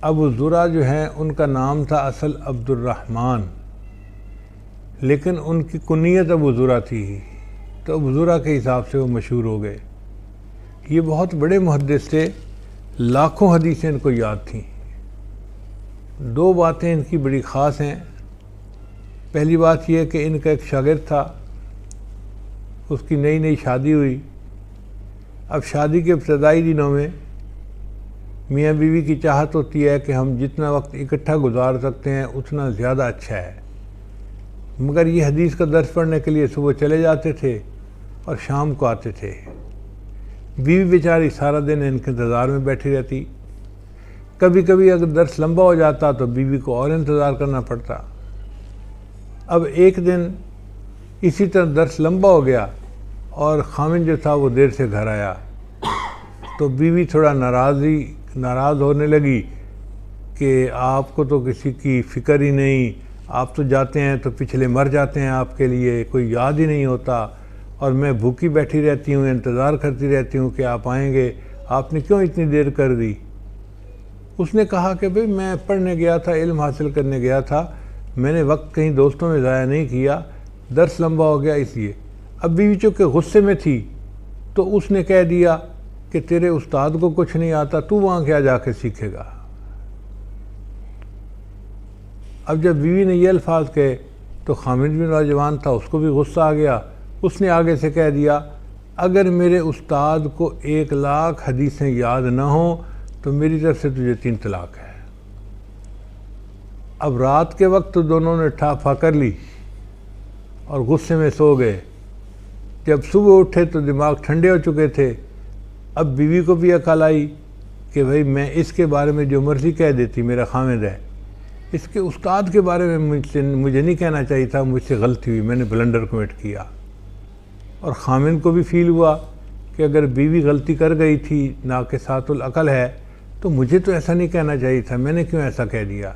ابو زرع جو ہیں ان کا نام تھا اصل عبد الرحمن، لیکن ان کی کنیت ابو زرع تھی، تو ابو زرع کے حساب سے وہ مشہور ہو گئے۔ یہ بہت بڑے محدث تھے، لاکھوں حدیثیں ان کو یاد تھیں۔ دو باتیں ان کی بڑی خاص ہیں۔ پہلی بات یہ کہ ان کا ایک شاگرد تھا، اس کی نئی نئی شادی ہوئی۔ اب شادی کے ابتدائی دنوں میں میاں بیوی کی چاہت ہوتی ہے کہ ہم جتنا وقت اکٹھا گزار سکتے ہیں اتنا زیادہ اچھا ہے، مگر یہ حدیث کا درس پڑھنے کے لیے صبح چلے جاتے تھے اور شام کو آتے تھے۔ بیوی بیچاری سارا دن ان کے انتظار میں بیٹھی رہتی۔ کبھی کبھی اگر درس لمبا ہو جاتا تو بیوی کو اور انتظار کرنا پڑتا۔ اب ایک دن اسی طرح درس لمبا ہو گیا اور خامن جو تھا وہ دیر سے گھر آیا، تو بیوی تھوڑا ناراض ہونے لگی کہ آپ کو تو کسی کی فکر ہی نہیں، آپ تو جاتے ہیں تو پچھلے مر جاتے ہیں، آپ کے لیے کوئی یاد ہی نہیں ہوتا، اور میں بھوکی بیٹھی رہتی ہوں، انتظار کرتی رہتی ہوں کہ آپ آئیں گے، آپ نے کیوں اتنی دیر کر دی؟ اس نے کہا کہ بھئی میں پڑھنے گیا تھا، علم حاصل کرنے گیا تھا، میں نے وقت کہیں دوستوں میں ضائع نہیں کیا، درس لمبا ہو گیا اس لیے۔ اب بیوی چونکہ غصے میں تھی تو اس نے کہہ دیا کہ تیرے استاد کو کچھ نہیں آتا، تو وہاں کیا جا کے سیکھے گا؟ اب جب بیوی نے یہ الفاظ کہے تو خامد بھی نوجوان تھا، اس کو بھی غصہ آ گیا۔ اس نے آگے سے کہہ دیا اگر میرے استاد کو 1,00,000 حدیثیں یاد نہ ہوں تو میری طرف سے تجھے 3 طلاق ہے۔ اب رات کے وقت تو دونوں نے ٹھا کر لی اور غصے میں سو گئے۔ جب صبح اٹھے تو دماغ ٹھنڈے ہو چکے تھے۔ اب بیوی کو بھی عقل آئی کہ بھئی میں اس کے بارے میں جو مرضی کہہ دیتی، میرا خامد ہے، اس کے استاد کے بارے میں مجھے نہیں کہنا چاہیے تھا، مجھ سے غلطی ہوئی، میں نے بلنڈر کمٹ کیا۔ اور خامد کو بھی فیل ہوا کہ اگر بیوی غلطی کر گئی تھی، ناقصات العقل ہے، تو مجھے تو ایسا نہیں کہنا چاہیے تھا، میں نے کیوں ایسا کہہ دیا؟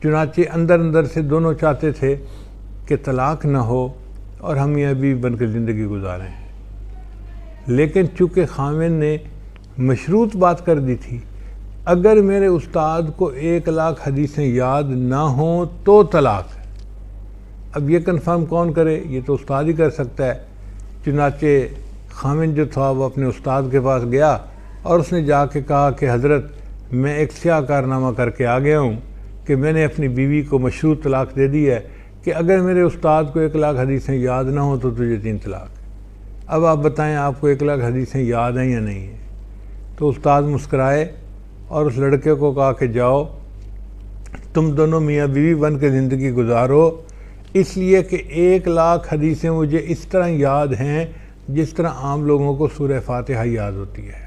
چنانچہ اندر سے دونوں چاہتے تھے کہ طلاق نہ ہو اور ہم میاں بیوی بن کے زندگی گزاریں، لیکن چونکہ خامد نے مشروط بات کر دی تھی، اگر میرے استاد کو 1,00,000 حدیثیں یاد نہ ہوں تو طلاق ہے۔ اب یہ کنفرم کون کرے؟ یہ تو استاد ہی کر سکتا ہے۔ چنانچہ خامد جو تھا وہ اپنے استاد کے پاس گیا اور اس نے جا کے کہا کہ حضرت میں ایک سیاہ کارنامہ کر کے آ گیا ہوں کہ میں نے اپنی بیوی کو مشروط طلاق دے دی ہے کہ اگر میرے استاد کو 1,00,000 حدیثیں یاد نہ ہوں تو تجھے 3 طلاق ہے۔ اب آپ بتائیں آپ کو 1,00,000 حدیثیں یاد ہیں یا نہیں ہیں؟ تو استاد مسکرائے اور اس لڑکے کو کہا کہ جاؤ تم دونوں میاں بیوی بن کے زندگی گزارو، اس لیے کہ 1,00,000 حدیثیں مجھے اس طرح یاد ہیں جس طرح عام لوگوں کو سورہ فاتحہ یاد ہوتی ہے۔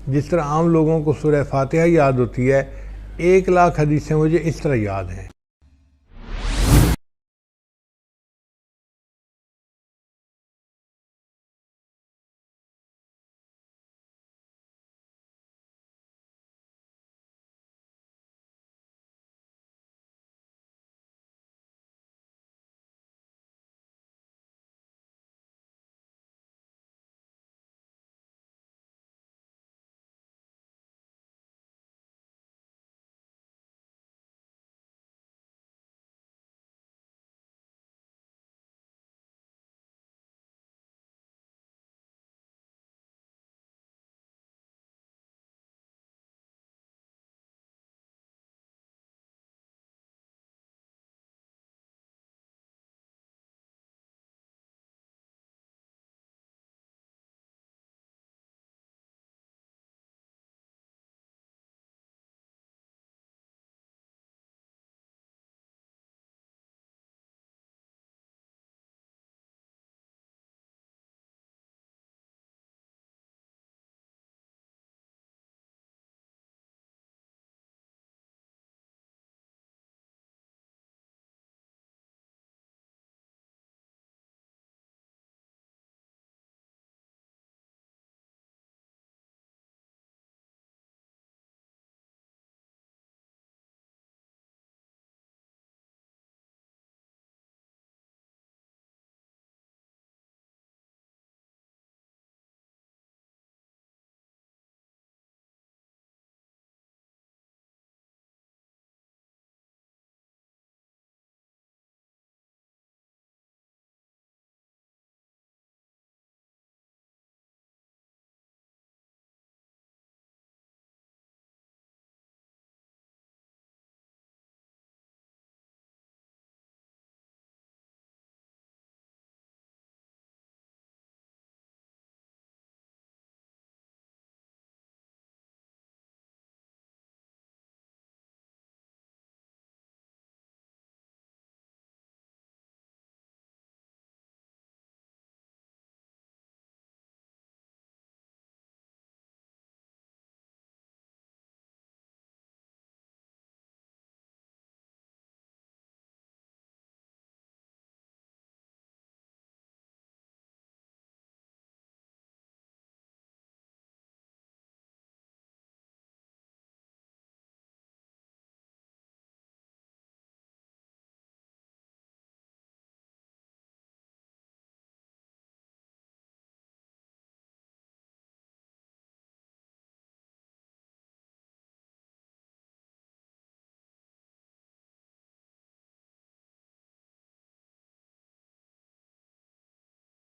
جس طرح عام لوگوں کو سورہ فاتحہ یاد ہوتی ہے، 1,00,000 حدیثیں مجھے اس طرح یاد ہیں۔